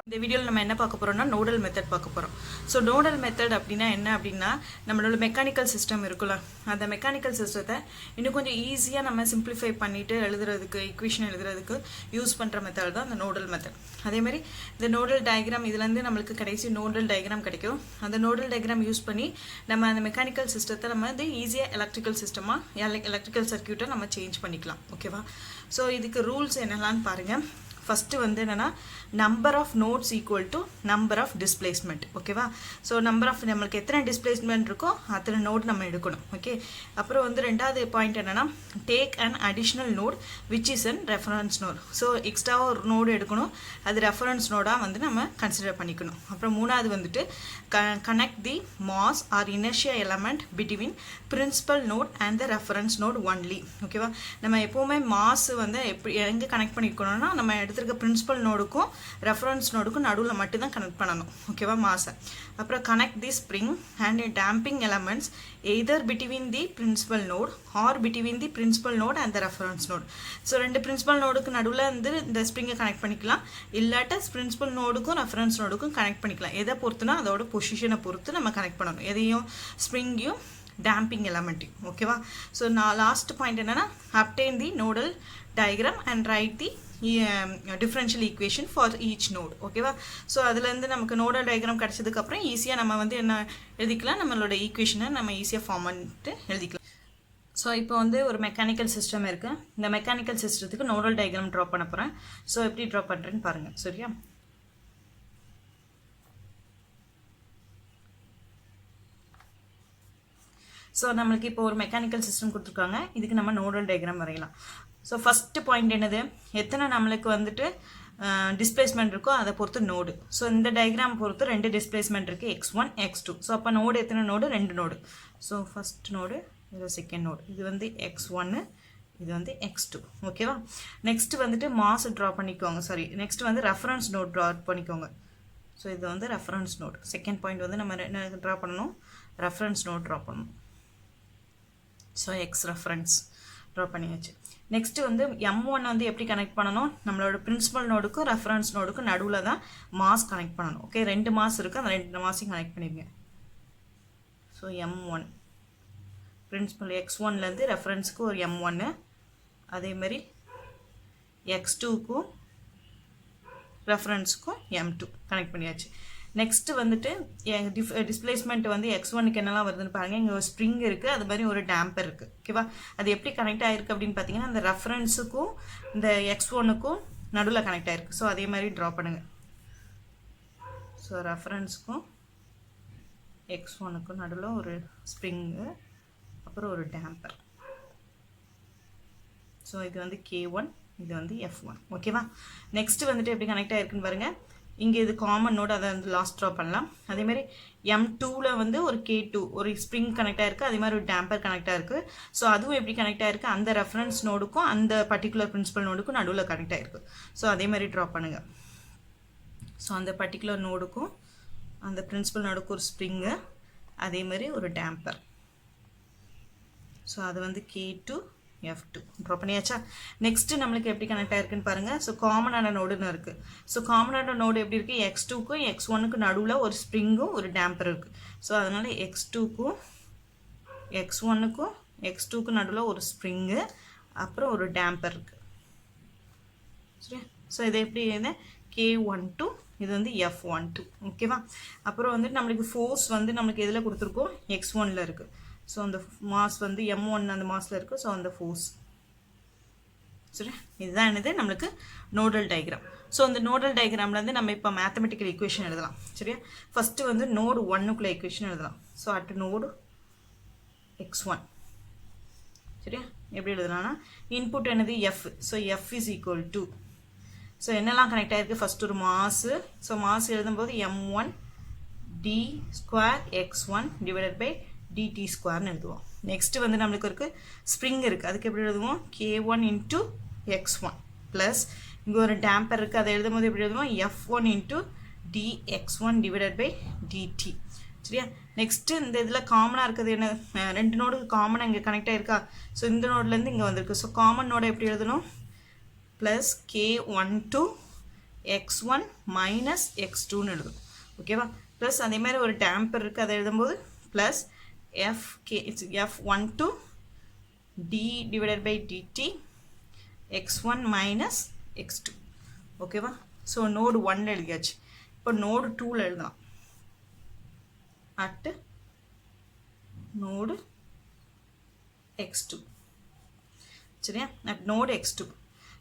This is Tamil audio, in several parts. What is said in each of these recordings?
இந்த வீடியோவில் நம்ம என்ன பார்க்க போகிறோம்னா நோடல் மெத்தட் பார்க்க போகிறோம். ஸோ நோடல் மெத்தட் அப்படின்னா என்ன அப்படின்னா நம்மளோட மெக்கானிக்கல் சிஸ்டம் இருக்குல்ல, அந்த மெக்கானிக்கல் சிஸ்டத்தை இன்னும் கொஞ்சம் ஈஸியாக நம்ம சிம்பிளிஃபை பண்ணிவிட்டு எழுதுறதுக்கு, ஈக்குவேஷன் எழுதுறதுக்கு யூஸ் பண்ணுற மெத்தட் தான் இந்த நோடல் மெத்தட். அதேமாதிரி இந்த நோடல் டயக்ராம் இதுலேருந்து நம்மளுக்கு கடைசி நோடல் டயக்ராம் கிடைக்கும். அந்த நோடல் டயக்ராம் யூஸ் பண்ணி நம்ம அந்த மெக்கானிக்கல் சிஸ்டத்தை நம்ம வந்து ஈஸியாக எலக்ட்ரிக்கல் சிஸ்டமாக எலக்ட்ரிக்கல் சர்க்யூட்டை நம்ம சேஞ்ச் பண்ணிக்கலாம். ஓகேவா? ஸோ இதுக்கு ரூல்ஸ் என்னெல்லான்னு பாருங்கள். ஃபஸ்ட்டு வந்து என்னென்னா number of nodes equal to number of displacement. ஓகேவா? ஸோ நம்பர் ஆஃப் நம்மளுக்கு எத்தனை டிஸ்பிளேஸ்மெண்ட் இருக்கோ அத்தனை நோட் நம்ம எடுக்கணும். ஓகே, அப்புறம் வந்து ரெண்டாவது பாயிண்ட் என்னென்னா take and additional node which is an reference node. So எக்ஸ்ட்ராவாக ஒரு நோடு எடுக்கணும், அது ரெஃபரன்ஸ் நோடாக வந்து நம்ம கன்சிடர் பண்ணிக்கணும். அப்புறம் மூணாவது வந்துட்டு connect the mass or inertia element between principal node and the reference node only. ஓகேவா? நம்ம எப்போவுமே மாஸ் வந்து எப்படி எங்கே கனெக்ட் பண்ணிக்கணும்னா நம்ம எடுத்துருக்க பிரின்சிபல் நோடுக்கும் ரெஃபரன்ஸ் நோடுக்கும் நடுவில் மட்டும்தான் கனெக்ட் பண்ணணும். ஓகேவா? மாஸை. அப்புறம் connect the spring and damping elements either between the principal node or between the principal node and the reference node. So ரெண்டு பிரின்சிபல் நோடுக்கு நடுவில் வந்து இந்த ஸ்ப்ரிங்கை கனெக்ட் பண்ணிக்கலாம், இல்லாட்ட பிரின்சிபல் நோடுக்கும் ரெஃபரன்ஸ் நோடுக்கும் கனெக்ட் பண்ணிக்கலாம். எதை பொறுத்துனா அதோட பொசிஷனை பொறுத்து நம்ம கனெக்ட் பண்ணணும், எதையும் ஸ்ப்ரிங்கையும் டேம்பிங் எலமெண்ட்டையும். ஓகேவா? ஸோ நான் லாஸ்ட் பாயிண்ட் என்னென்னா obtain the nodal diagram and write the differential equation for each node. ஓகேவா? ஸோ அதுலேருந்து நமக்கு நோடல் டயக்ராம் கிடச்சதுக்கப்புறம் ஈஸியாக நம்ம வந்து என்ன எழுதிக்கலாம், நம்மளோட ஈக்குவேஷனை நம்ம ஈஸியாக ஃபார்ம் பண்ணிட்டு எழுதிக்கலாம். ஸோ இப்போ வந்து ஒரு மெக்கானிக்கல் சிஸ்டம் இருக்குது. இந்த மெக்கானிக்கல் சிஸ்டத்துக்கு நோடல் டயக்ராம் ட்ரா பண்ண போகிறேன். ஸோ எப்படி ட்ரா பண்ணுறேன்னு பாருங்கள். சரியா? ஸோ நம்மளுக்கு இப்போ ஒரு மெக்கானிக்கல் சிஸ்டம் கொடுத்துருக்காங்க, இதுக்கு நம்ம நோடல் டயக்ராம் வரையலாம். ஸோ ஃபஸ்ட்டு பாயிண்ட் என்னது, எத்தனை நம்மளுக்கு வந்துட்டு டிஸ்பிளேஸ்மெண்ட் இருக்கோ அதை பொறுத்து நோடு. ஸோ இந்த டயக்ராம் பொறுத்து ரெண்டு டிஸ்பிளேஸ்மெண்ட் இருக்குது, x1 x2. ஸோ அப்போ நோடு எத்தனை நோடு, ரெண்டு நோடு. ஸோ ஃபஸ்ட் நோடு, இது செகண்ட் நோடு, இது வந்து x1, இது வந்து x2. ஓகேவா? நெக்ஸ்ட்டு வந்துட்டு மாஸ் ட்ரா பண்ணிக்கோங்க. சாரி, நெக்ஸ்ட் வந்து ரெஃபரன்ஸ் நோட் ட்ரா பண்ணிக்கோங்க. ஸோ இது வந்து ரெஃபரன்ஸ் நோட். செகண்ட் பாயிண்ட் வந்து நம்ம என்ன ட்ரா பண்ணணும், ரெஃபரன்ஸ் நோட் ட்ரா பண்ணணும். ஸோ எக்ஸ் ரெஃபரன்ஸ் ட்ரா பண்ணியாச்சு. நெக்ஸ்ட்டு வந்து M1 வந்து எப்படி கனெக்ட் பண்ணணும், நம்மளோட பிரின்சிபல் நோடுக்கும் ரெஃபரன்ஸ் நோடுக்கும் நடுவில் தான் மாஸ் கனெக்ட் பண்ணணும். ஓகே, ரெண்டு மாஸ் இருக்குது, அந்த ரெண்டு மாஸையும் கனெக்ட் பண்ணிடுங்க. ஸோ M1 பிரின்சிபல் x1லேருந்து ரெஃபரன்ஸுக்கு ஒரு M1, அதேமாதிரி x2க்கும் ரெஃபரன்ஸுக்கும் M2 கனெக்ட் பண்ணியாச்சு. நெக்ஸ்ட்டு வந்துட்டு டிஸ்பிளேஸ்மெண்ட் வந்து x1க்கு என்னெல்லாம் வருதுன்னு பாருங்கள். இங்கே ஒரு ஸ்ப்ரிங் இருக்குது, அது மாதிரி ஒரு டேம்பர் இருக்குது. ஓகேவா? அது எப்படி கனெக்ட் ஆகிருக்கு அப்படின்னு பார்த்தீங்கன்னா அந்த ரெஃபரன்ஸுக்கும் இந்த x1க்கும் நடுவில் கனெக்ட் ஆகிருக்கு. ஸோ அதே மாதிரி ட்ரா பண்ணுங்கள். ஸோ ரெஃபரன்ஸுக்கும் x1க்கும் நடுவில் ஒரு ஸ்ப்ரிங்கு, அப்புறம் ஒரு டேம்பர். ஸோ இது வந்து K1, இது வந்து F1. ஓகேவா? நெக்ஸ்ட்டு வந்துட்டு எப்படி கனெக்ட் ஆகிருக்குன்னு பாருங்கள். இங்கே இது காமன் நோடு, அதை வந்து லாஸ்ட் ட்ரா பண்ணலாம். அதேமாதிரி M2ல் வந்து ஒரு K2 ஒரு ஸ்ப்ரிங் கனெக்ட் ஆகிருக்கு, அதே மாதிரி ஒரு டேம்பர் கனெக்ட் ஆகிருக்கு. ஸோ அதுவும் எப்படி கனெக்ட் ஆகிருக்கு, அந்த ரெஃபரன்ஸ் நோடுக்கும் அந்த பர்டிகுலர் பிரின்சிபல் நோடுக்கும் நடுவில் கனெக்ட் ஆகிருக்கு. ஸோ அதே மாதிரி ட்ரா பண்ணுங்கள். ஸோ அந்த பர்டிகுலர் நோடுக்கும் அந்த பிரின்சிபல் நோடுக்கும் ஒரு ஸ்ப்ரிங்கு, அதே மாதிரி ஒரு டேம்பர். ஸோ அது வந்து K2 F2 ட்ரா பண்ணியாச்சா? நெக்ஸ்ட்டு நம்மளுக்கு எப்படி கனெக்ட் ஆகிருக்குன்னு பாருங்கள். ஸோ காமனான நோடுன்னு இருக்குது. ஸோ காமனான நோடு எப்படி இருக்குது, x2க்கும் x1க்கும் நடுவில் ஒரு ஸ்ப்ரிங்கும் ஒரு டேம்பர் இருக்குது. ஸோ அதனால் x2க்கும் x1க்கும் x2க்கும் நடுவில் ஒரு ஸ்ப்ரிங்கு, அப்புறம் ஒரு டேம்பர் இருக்குது. சரி, ஸோ இது எப்படி இது K12, இது வந்து F12. ஓகேவா? அப்புறம் வந்துட்டு நம்மளுக்கு ஃபோர்ஸ் வந்து நம்மளுக்கு எதில் கொடுத்துருக்கோம், x1ல் இருக்குது. ஸோ அந்த மாஸ் வந்து M1 அந்த மாஸில் இருக்குது. ஸோ அந்த ஃபோர்ஸ். சரி, இதுதான் என்னது நம்மளுக்கு நோடல் டயக்ராம். ஸோ அந்த நோடல் டயக்ராம்லேருந்து நம்ம இப்போ மேத்தமெட்டிக்கல் ஈக்குவேஷன் எழுதலாம். சரியா? ஃபஸ்ட்டு வந்து நோடு 1க்குள்ளே ஈக்குவேஷன் எழுதலாம். So at node x1. சரியா? எப்படி எழுதலாம்னா இன்புட் என்னது F. So F is equal to, so என்னெல்லாம் கனெக்ட் ஆகிருக்கு, ஃபஸ்ட் ஒரு மாஸு. ஸோ மாஸ் எழுதும்போது M1 d square x1 divided by dt ஸ்கொயர்னு எழுதுவோம். நெக்ஸ்ட்டு வந்து நம்மளுக்கு இருக்குது ஸ்ப்ரிங் இருக்குது, அதுக்கு எப்படி எழுதுவோம், K1 இன்ட்டு x1 ப்ளஸ் இங்கே ஒரு டேம்பர் இருக்குது, அதை எழுதும் போது எப்படி எழுதுவோம், F1 into dx1 divided by dt. சரியா? நெக்ஸ்ட்டு இந்த இதில் காமனாக இருக்கிறது என்ன, ரெண்டு நோடு காமனாக இங்கே கனெக்ட் ஆகிருக்கா. ஸோ இந்த நோட்லேருந்து இங்கே வந்திருக்கு. ஸோ காமன் நோடை எப்படி எழுதணும், plus K1 to x1 minus x2ன்னு எழுதும் ஓகேவா. ப்ளஸ் அதே மாதிரி ஒரு டேம்பர் இருக்குது, அதை எழுதும்போது plus f12 d divided by dt x1 minus x2 ஓகேவா. ஸோ நோடு 1 எழுதியாச்சு. இப்போ நோடு 2ல் எழுதலாம். அட் நோடு x2 சரியா, அட் நோடு x2.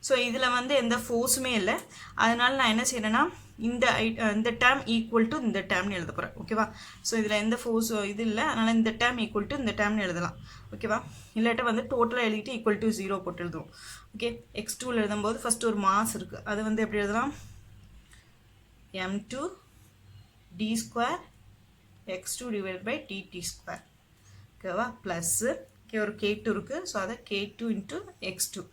ஸோ இதில் வந்து எந்த ஃபோர்ஸுமே இல்லை, அதனால் நான் என்ன செய்கிறேன்னா இந்த டேர்ம் ஈக்குவல் டு இந்த டேர்ம்னு எழுத போகிறேன் ஓகேவா. ஸோ இதில் எந்த ஃபோர்ஸ் இது இல்லை, அதனால் இந்த டேர்ம் ஈக்குவல் டு இந்த டேர்ம்னு எழுதலாம் ஓகேவா. இல்லாட்ட வந்து டோட்டலாக எழுதிட்டு ஈக்குவல் டு 0 போட்டு எழுதுவோம் ஓகே. x2ல் எழுதும்போது ஃபஸ்ட்டு ஒரு மாஸ் இருக்குது, அது வந்து எப்படி எழுதலாம், m2 d square x2 divide by dt square ஓகேவா. ப்ளஸ்ஸு இங்கே ஒரு k2 இருக்குது, ஸோ அதை k2 இன்ட்டு x2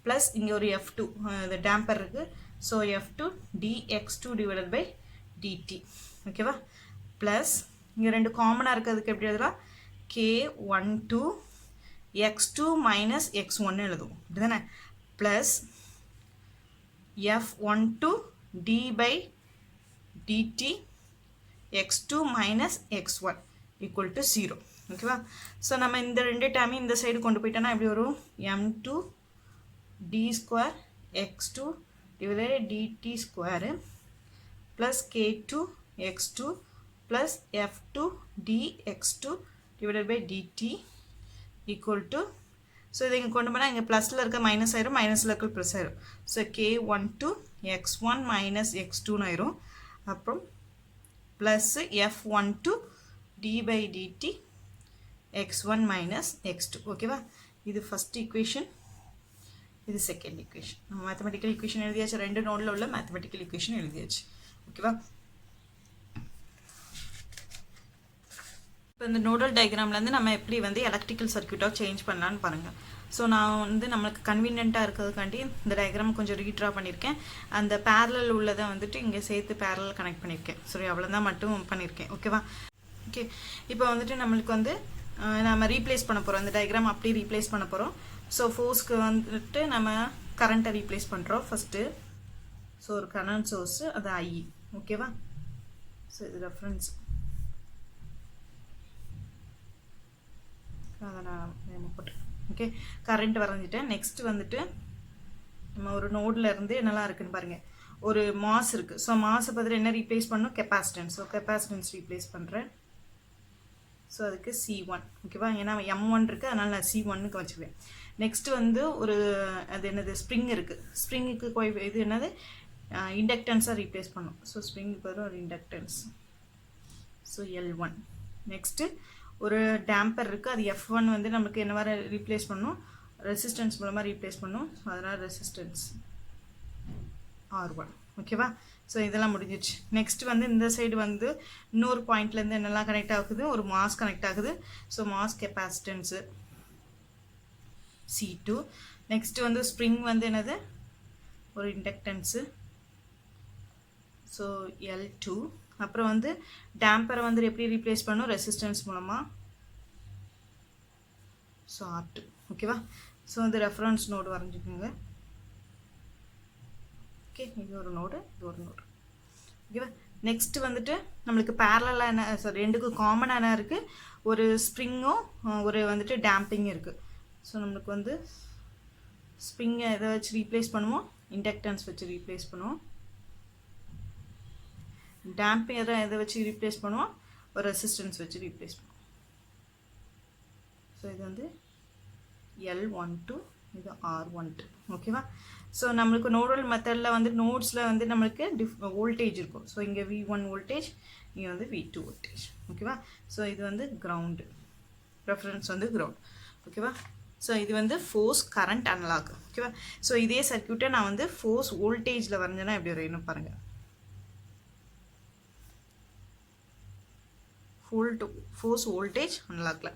ப்ளஸ் இங்கே ஒரு f2 இந்த டேம்பர் இருக்குது, so f2 dx2 divide by dt ஓகேவா. ப்ளஸ் இங்கே ரெண்டு காமனாக இருக்கிறதுக்கு எப்படி எழுதலாம், k12 x2 மைனஸ் x1 எழுதுவோம் இப்படி தானே. Plus f12 d by dt x2 minus x1 equal to 0 ஓகேவா. ஸோ நம்ம இந்த ரெண்டு டேர்மையும் இந்த சைடு கொண்டு போயிட்டோன்னா எப்படி வரும், m2 d square x2 divided by dt square plus k2 x2 plus f2 dx2 divided by dt equal to, so இதை இங்கே கொண்டு போனால் இங்கே ப்ளஸில் இருக்க மைனஸ் ஆயிரும், மைனஸில் இருக்க ப்ளஸ் ஆயிரும். ஸோ k12 x1 மைனஸ் x2ன்னு ஆயிரும். அப்புறம் plus f12 d by dt x1 minus x2 ஓகேவா. இது ஃபஸ்ட் ஈக்குவேஷன், இது செகண்ட் ஈக்குவேஷன். நம்ம மேத்தமெட்டிக்கல் ஈக்குவேஷன் எழுதியாச்சு, ரெண்டு நோடில் உள்ள மேத்தமெட்டிக்கல் ஈக்குவேஷன் எழுதியாச்சு ஓகேவா. இப்போ இந்த நோடல் டயக்ராம்லேருந்து நம்ம எப்படி வந்து எலக்ட்ரிக்கல் சர்க்யூட்டாக சேஞ்ச் பண்ணலான்னு பாருங்கள். ஸோ நான் வந்து நம்மளுக்கு கன்வீனியண்ட்டாக இருக்கிறதுக்காண்டி இந்த டயக்ராம் கொஞ்சம் ரீட்ரா பண்ணியிருக்கேன். அந்த பேரலல் உள்ளதை வந்துட்டு இங்கே சேர்த்து பேரலல் கனெக்ட் பண்ணியிருக்கேன். சரி, அவ்வளோதான் மட்டும் பண்ணியிருக்கேன் ஓகேவா. ஓகே, இப்போ வந்துட்டு நம்மளுக்கு வந்து நம்ம ரீப்ளேஸ் பண்ண போகிறோம், இந்த டயக்ராம் அப்படி ரீப்ளேஸ் பண்ண போகிறோம். ஸோ ஃபோர்ஸ்க்கு வந்துட்டு நம்ம கரண்ட்டை ரீப்ளேஸ் பண்ணுறோம் ஃபஸ்ட்டு. ஸோ ஒரு கரண்ட் சோர்ஸு, அது I ஓகேவா. ஸோ இது ரெஃபரன்ஸ், அதை நான் போட்டேன் ஓகே. கரண்ட் வரைஞ்சிட்டேன். நெக்ஸ்ட் வந்துட்டு நம்ம ஒரு நோடில் இருந்து என்னெல்லாம் இருக்குதுன்னு பாருங்கள். ஒரு மாஸ் இருக்குது, ஸோ மாஸை பார்த்துட்டு என்ன ரீப்ளேஸ் பண்ணணும், கெப்பாசிட்டன்ஸ். ஸோ கெப்பாசிட்டன்ஸ் ரீப்ளேஸ் பண்ணுறேன். ஸோ அதுக்கு C1 ஓகேவா, ஏன்னா M1 இருக்குது, அதனால் நான் C1க்கு வச்சுக்குவேன். நெக்ஸ்ட் வந்து ஒரு அது என்னது ஸ்ப்ரிங் இருக்குது, ஸ்ப்ரிங்குக்கு இது என்னது இண்டக்டன்ஸாக ரீப்ளேஸ் பண்ணும். ஸோ ஸ்ப்ரிங்கு பதில் ஒரு இண்டக்டன்ஸ், ஸோ L1. நெக்ஸ்ட்டு ஒரு டேம்பர் இருக்குது, அது F1 வந்து நமக்கு என்ன மாதிரி ரீப்ளேஸ் பண்ணும், ரெசிஸ்டன்ஸ் மூலமாக ரீப்ளேஸ் பண்ணும். ஸோ அதனால் ரெசிஸ்டன்ஸ் R1 ஓகேவா. ஸோ இதெல்லாம் முடிஞ்சிச்சு. நெக்ஸ்ட் வந்து இந்த சைடு வந்து இன்னொரு பாயிண்ட்லேருந்து என்னெல்லாம் கனெக்ட் ஆகுது, ஒரு மாஸ் கனெக்ட் ஆகுது. So mass capacitance C2. Next வந்து ஸ்ப்ரிங் வந்து என்னது, ஒரு இண்டக்டன்ஸு, ஸோ L2. அப்புறம் வந்து டேம்பரை வந்து எப்படி ரீப்ளேஸ் பண்ணும், ரெசிஸ்டன்ஸ் மூலமாக, ஸோ R2 ஓகேவா. ஸோ வந்து ரெஃபரன்ஸ் நோடு வரைஞ்சிக்கோங்க ஓகே. இது ஒரு நோடு, இது ஒரு நோடு ஓகேவா. நெக்ஸ்ட் வந்துட்டு நம்மளுக்கு பேரலாக என்ன, சாரி ரெண்டுக்கும் காமனாக என்ன இருக்குது, ஒரு ஸ்ப்ரிங்கும் ஒரு வந்துட்டு டேம்பிங் இருக்குது. ஸோ நம்மளுக்கு வந்து ஸ்ப்ரிங்கை எதை வச்சு ரீப்ளேஸ் பண்ணுவோம், இண்டக்டன்ஸ் வச்சு ரீப்ளேஸ் பண்ணுவோம். டேம்பிங் எதை வச்சு ரீப்ளேஸ் பண்ணுவோம், ஒரு ரெசிஸ்டன்ஸ் வச்சு ரீப்ளேஸ் பண்ணுவோம். ஸோ இது வந்து L12, இது R12 ஓகேவா. ஸோ நம்மளுக்கு நோடல் மெத்தடில் வந்து நோட்ஸில் வந்து நம்மளுக்கு வோல்டேஜ் இருக்கும். ஸோ இங்கே V1 வோல்டேஜ், இங்கே வந்து V2 வோல்டேஜ் ஓகேவா. ஸோ இது வந்து கிரவுண்டு, ரெஃபரன்ஸ் வந்து கிரவுண்ட் ஓகேவா. ஸோ இது வந்து ஃபோர்ஸ் கரண்ட் அனலாக் ஓகேவா. ஸோ இதே சர்க்யூட்டை நான் வந்து ஃபோர்ஸ் வோல்டேஜில் வரைஞ்சேன்னா எப்படி வரையணும் பாருங்கள். ஃபோர்ஸ் வோல்டேஜ் அனலாக்ல.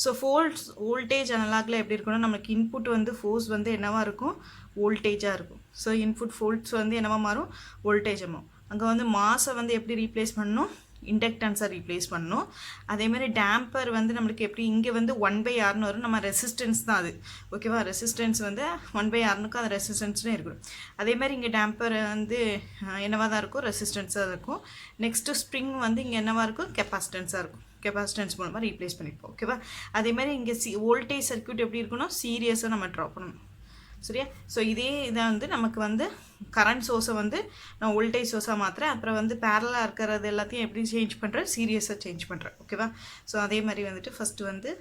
ஸோ ஃபோர்ஸ் வோல்டேஜ் அனலாக்ல எப்படி இருக்குன்னா, நமக்கு இன்புட் வந்து ஃபோர்ஸ் வந்து என்னவா இருக்கும், வோல்டேஜாக இருக்கும். ஸோ இன்புட் ஃபோர்ஸ் வந்து என்னவா மாறும், வோல்டேஜ் மாறும். அங்கே வந்து மாஸை வந்து எப்படி ரீப்ளேஸ் பண்ணணும், இண்டக்டன்ஸை ரீப்ளேஸ் பண்ணணும். அதேமாதிரி டேம்பர் வந்து நம்மளுக்கு எப்படி இங்கே வந்து 1/Rன்னு வரும், நம்ம ரெசிஸ்டன்ஸ் தான் அது. ஓகேவா, ரெசிஸ்டன்ஸ் வந்து 1/Rனுக்கும் அது ரெசிஸ்டன்ஸ்னு இருக்கணும். அதேமாதிரி இங்கே டேம்பர் வந்து என்னவாக தான் இருக்கும், ரெசிஸ்டன்ஸாக இருக்கும். நெக்ஸ்ட்டு ஸ்ப்ரிங் வந்து இங்கே என்னவாக இருக்கும், கெப்பாசிட்டன்ஸாக இருக்கும். கெப்பாசிட்டன்ஸ் மூலமாக ரீப்ளேஸ் பண்ணிப்போம். ஓகேவா, அதேமாதிரி இங்கே வோல்டேஜ் சர்க்யூட் எப்படி இருக்கணும், சீரியஸாக நம்ம ட்ரா பண்ணணும். சரியா, ஸோ இதே இதை வந்து நமக்கு வந்து கரண்ட் சோர்ஸை வந்து நான் வோல்டேஜ் சோர்ஸாக மாற்றுறேன். அப்புறம் வந்து பேரலாக இருக்கிறது எல்லாத்தையும் எப்படி சேஞ்ச் பண்ணுறேன், சீரியஸாக சேஞ்ச் பண்ணுறேன். ஓகேவா, ஸோ அதே மாதிரி வந்துட்டு ஃபஸ்ட்டு வந்து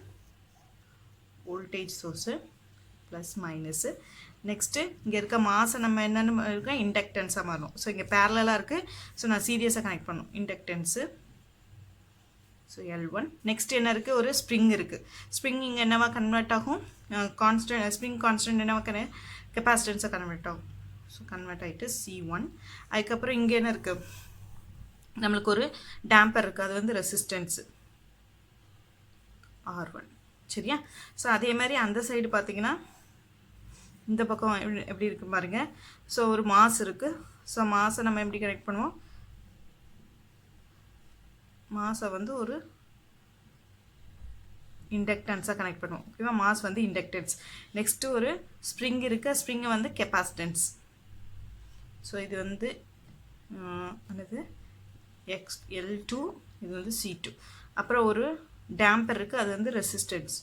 voltage source plus minus. Next இங்கே இருக்க மாதம் நம்ம என்னென்னு இருக்க இண்டக்டன்ஸாக மாறணும். ஸோ இங்கே பேரலாக இருக்குது, ஸோ நான் சீரியஸாக கனெக்ட் பண்ணணும் இண்டக்டன்ஸு. So L1. நெக்ஸ்ட் என்ன இருக்குது, ஒரு ஸ்ப்ரிங் இருக்குது. ஸ்ப்ரிங் இங்கே என்னவா கன்வெர்ட் ஆகும், கான்ஸ்டன்ட் ஸ்ப்ரிங் கான்ஸ்டன்ட் என்னவா கெப்பாசிட்டன்ஸாக கன்வெர்ட் ஆகும். ஸோ கன்வெர்ட் ஆகிட்டு C1. அதுக்கப்புறம் இங்கே என்ன இருக்குது, நம்மளுக்கு ஒரு டேம்பர் இருக்குது, அது வந்து ரெசிஸ்டன்ஸு R1. சரியா, ஸோ அதே மாதிரி அந்த சைடு பார்த்தீங்கன்னா இந்த பக்கம் எப்படி இருக்குது பாருங்கள். ஸோ ஒரு மாஸ் இருக்குது. ஸோ மாஸை நம்ம எப்படி கனெக்ட் பண்ணுவோம், மாஸை வந்து ஒரு இண்டக்டன்ஸாக கனெக்ட் பண்ணுவோம். ஓகேவா, மாஸ் வந்து இண்டக்டன்ஸ். நெக்ஸ்ட்டு ஒரு ஸ்ப்ரிங் இருக்குது, ஸ்ப்ரிங்கை வந்து கெப்பாசிட்டன்ஸ். ஸோ இது வந்து என்னது L2, இது வந்து C2. அப்புறம் ஒரு டேம்பர் இருக்குது, அது வந்து ரெசிஸ்டன்ஸ்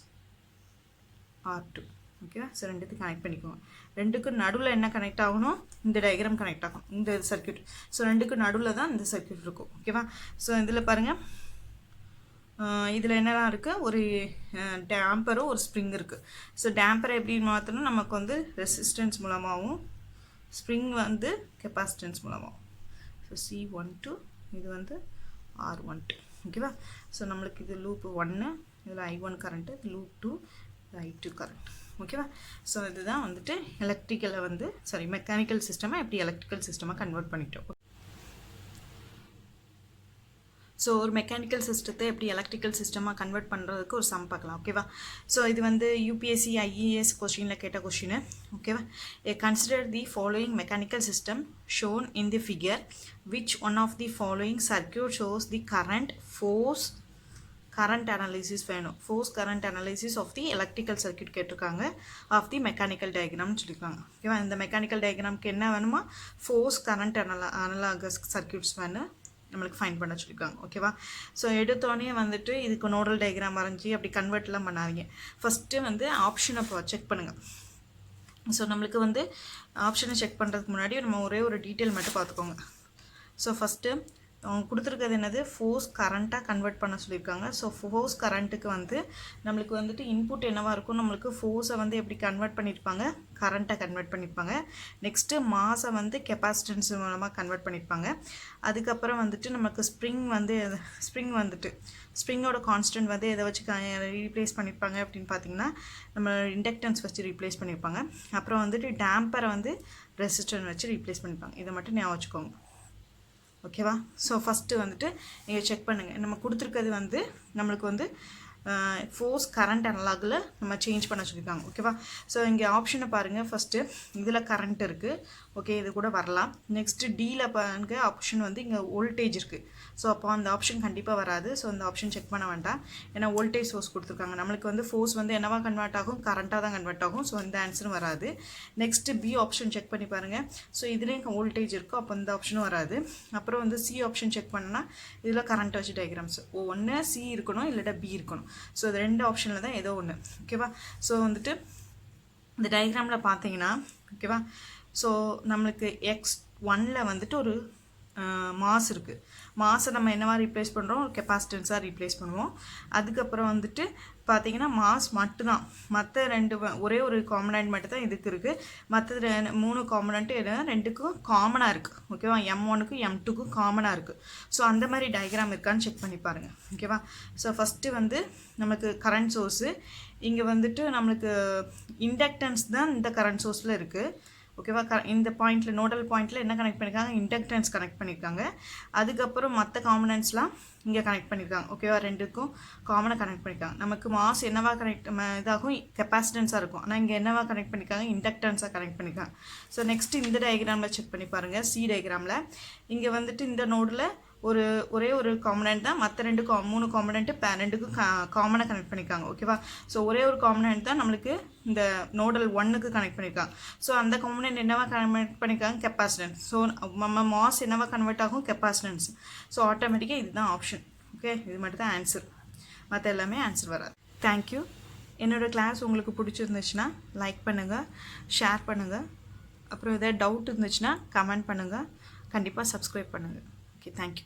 R2. ஓகேவா, ஸோ ரெண்டுத்துக்கு கனெக்ட் பண்ணிக்குவோம். ரெண்டுக்கும் நடுவில் என்ன கனெக்ட் ஆகணும், இந்த டயக்ராம் கனெக்ட் ஆகும், இந்த சர்க்யூட். ஸோ ரெண்டுக்கும் நடுவில் தான் இந்த சர்க்யூட் இருக்கும். ஓகேவா, ஸோ இதில் பாருங்கள், இதில் என்னெல்லாம் இருக்குது, ஒரு டேம்பரும் ஒரு ஸ்ப்ரிங் இருக்குது. ஸோ டேம்பரை எப்படி மாற்றணும், நமக்கு வந்து ரெசிஸ்டன்ஸ் மூலமாகவும் ஸ்ப்ரிங் வந்து கெப்பாசிட்டன்ஸ் மூலமாகவும். ஸோ C12, இது வந்து R12. ஓகேவா, ஸோ நம்மளுக்கு இது லூப் 1, இதில் I1 current, loop 2 I2 current. ஓகேவா, ஸோ இதுதான் வந்துட்டு எலக்ட்ரிக்கலை வந்து மெக்கானிக்கல் சிஸ்டமாக எப்படி எலக்ட்ரிக்கல் சிஸ்டமாக கன்வெர்ட் பண்ணிட்டோம். ஸோ ஒரு மெக்கானிக்கல் சிஸ்டத்தை எப்படி எலக்ட்ரிக்கல் சிஸ்டமாக கன்வெர்ட் பண்ணுறதுக்கு ஒரு சம் பார்க்கலாம். ஓகேவா, ஸோ இது வந்து UPSC IAS கொஸ்டினில் கேட்ட கொஸ்டின். ஓகேவா, consider the following mechanical system shown in the figure, which one of the following circuit shows the current, force, current analysis வேணும். Force current analysis of the electrical circuit கேட்டிருக்காங்க, ஆஃப் தி மெக்கானிக்கல் டயக்ராம்னு சொல்லியிருக்காங்க. ஓகேவா, இந்த மெக்கானிக்கல் டயக்ராம்க்கு என்ன வேணுமா, ஃபோர்ஸ் கரண்ட் அனலாகஸ் சர்க்யூட்ஸ் வேணும் நம்மளுக்கு ஃபைன் பண்ண சொல்லியிருக்காங்க. ஓகேவா, ஸோ எடுத்தோடனே வந்துட்டு இதுக்கு நோடல் டயக்ராம் வரைஞ்சி அப்படி கன்வெர்ட்லாம் பண்ணாதீங்க. ஃபஸ்ட்டு வந்து ஆப்ஷனை செக் பண்ணுங்கள். ஸோ நம்மளுக்கு வந்து ஆப்ஷனை செக் பண்ணுறதுக்கு முன்னாடி நம்ம ஒரே ஒரு டீட்டெயில் மட்டும் பார்த்துக்கோங்க. ஸோ ஃபஸ்ட்டு அவங்க கொடுத்துருக்கிறது என்னது, ஃபோர்ஸ் கரண்ட்டாக கன்வெர்ட் பண்ண சொல்லியிருக்காங்க. ஸோ ஃபோர்ஸ் கரண்ட்டுக்கு வந்து நம்மளுக்கு வந்துட்டு இன்புட் என்னவாக இருக்கும், நம்மளுக்கு ஃபோர்ஸை வந்து எப்படி கன்வெர்ட் பண்ணியிருப்பாங்க, கரண்ட்டை கன்வெர்ட் பண்ணியிருப்பாங்க. நெக்ஸ்ட்டு மாஸை வந்து கெப்பாசிட்டன்ஸ் மூலமாக கன்வெர்ட் பண்ணியிருப்பாங்க. அதுக்கப்புறம் வந்துட்டு நமக்கு ஸ்ப்ரிங்கோட கான்ஸ்டன்ட் வந்து எதை வச்சு ரீப்ளேஸ் பண்ணியிருப்பாங்க அப்படின்னு பார்த்தீங்கன்னா, நம்ம இண்டக்டன்ஸ் வச்சு ரீப்ளேஸ் பண்ணியிருப்பாங்க. அப்புறம் வந்துட்டு டேம்பரை வந்து ரெசிஸ்டன்ஸ் வச்சு ரீப்ளேஸ் பண்ணியிருப்பாங்க. இதை மட்டும் ஞாபகம் வச்சுக்கோங்க. ஓகேவா, ஸோ ஃபஸ்ட்டு வந்துட்டு நீங்கள் செக் பண்ணுங்கள். நம்ம கொடுத்துருக்கிறது வந்து நம்மளுக்கு வந்து ஃபோர்ஸ் கரண்ட் அனலாகில் நம்ம சேஞ்ச் பண்ண சொல்லியிருக்காங்க. ஓகேவா, ஸோ இங்கே ஆப்ஷனை பாருங்கள். ஃபஸ்ட்டு இதில் கரண்ட் இருக்குது, ஓகே, இது கூட வரலாம். நெக்ஸ்ட்டு டியில் பாருங்க, ஆப்ஷன் வந்து இங்கே வோல்டேஜ் இருக்குது. ஸோ அப்போ அந்த ஆப்ஷன் கண்டிப்பாக வராது. ஸோ அந்த ஆப்ஷன் செக் பண்ண வேண்டாம், ஏன்னா வோல்டேஜ் சோர்ஸ் கொடுத்துருக்காங்க. நம்மளுக்கு வந்து ஃபோர்ஸ் வந்து என்னவா கன்வெர்ட் ஆகும், கரண்ட்டாக தான் கன்வெர்ட் ஆகும். ஸோ இந்த ஆன்சரும் வராது. நெக்ஸ்ட்டு பி ஆப்ஷன் செக் பண்ணி பாருங்கள். ஸோ இதுலேயும் வோல்டேஜ் இருக்கும், அப்போ இந்த ஆப்ஷனும் வராது. அப்புறம் வந்து சி ஆப்ஷன் செக் பண்ணால் இதில் கரண்ட் வச்சு டயக்ராம்ஸ் ஒன்று சி இருக்கணும், இல்லாட்டா பி இருக்கணும். ஸோ இது ரெண்டு ஆப்ஷனில் தான் ஏதோ ஒன்று. ஓகேவா, ஸோ வந்துட்டு இந்த டயக்ராமில் பார்த்தீங்கன்னா, ஓகேவா, ஸோ நம்மளுக்கு X1 வந்துட்டு ஒரு மாஸ் இருக்குது. மாஸை நம்ம என்னவா ரீப்ளேஸ் பண்ணுறோம், கெப்பாசிட்டன்ஸாக ரீப்ளேஸ் பண்ணுவோம். அதுக்கப்புறம் வந்துட்டு பார்த்தீங்கன்னா மாஸ் மட்டும்தான், மற்ற ரெண்டு ஒரே ஒரு காம்பனண்ட் மட்டும் தான் இதுக்கு இருக்குது. மற்ற 3 காம்பனண்ட்டு ரெண்டுக்கும் காமனாக இருக்குது. ஓகேவா, M1க்கும் M2க்கும் காமனாக இருக்குது. ஸோ அந்த மாதிரி டயக்ராம் இருக்கான்னு செக் பண்ணி பாருங்கள். ஓகேவா, ஸோ ஃபஸ்ட்டு வந்து நமக்கு கரண்ட் சோர்ஸு, இங்கே வந்துட்டு நம்மளுக்கு இண்டக்டன்ஸ் தான் இந்த கரண்ட் சோர்ஸில் இருக்குது. ஓகேவா, இந்த பாயிண்டில் நோடல் பாயிண்டில் என்ன கனெக்ட் பண்ணியிருக்காங்க, இண்டக்டன்ஸ் கனெக்ட் பண்ணியிருக்காங்க. அதுக்கப்புறம் மற்ற காம்பனன்ட்ஸ்லாம் இங்கே கனெக்ட் பண்ணியிருக்காங்க. ஓகேவா, ரெண்டுக்கும் காமனாக கனெக்ட் பண்ணியிருக்காங்க. நமக்கு மாஸ் என்னவா கனெக்ட் இதாகும், கெப்பாசிட்டன்ஸாக இருக்கும். ஆனால் இங்கே என்னவா கனெக்ட் பண்ணியிருக்காங்க, இண்டக்டன்ஸாக கனெக்ட் பண்ணியிருக்காங்க. ஸோ நெக்ஸ்ட்டு இந்த டயக்ராமில் செக் பண்ணி பாருங்கள். சி டயக்ராமில் இங்கே வந்துட்டு இந்த நோடில் ஒரே ஒரு காம்பனண்ட் தான் மற்ற 3 காம்பனண்ட்டு ரெண்டுக்கும் காமனாக கனெக்ட் பண்ணியிருக்காங்க. ஓகேவா? ஸோ ஒரே ஒரு காம்பனண்ட் தான் நம்மளுக்கு இந்த நோடல் 1க்கு கனெக்ட் பண்ணியிருக்காங்க. ஸோ அந்த காம்பனண்ட் என்னவா கனெக்ட் பண்ணியிருக்காங்க? கெப்பாசிட்டன்ஸ். ஸோ நம்ம மாஸ் என்னவா கன்வெர்ட் ஆகும்? கெப்பாசிட்டன்ஸ். ஸோ ஆட்டோமேட்டிக்காக இதுதான் ஆப்ஷன். ஓகே, இது மட்டும் தான் ஆன்சர், மற்ற எல்லாமே ஆன்சர் வராது. தேங்க்யூ. என்னோடய கிளாஸ் உங்களுக்கு பிடிச்சிருந்துச்சுன்னா லைக் பண்ணுங்கள், ஷேர் பண்ணுங்கள். அப்புறம் எதாவது டவுட் இருந்துச்சுன்னா கமெண்ட் பண்ணுங்கள். கண்டிப்பாக சப்ஸ்கிரைப் பண்ணுங்கள். Okay, thank you.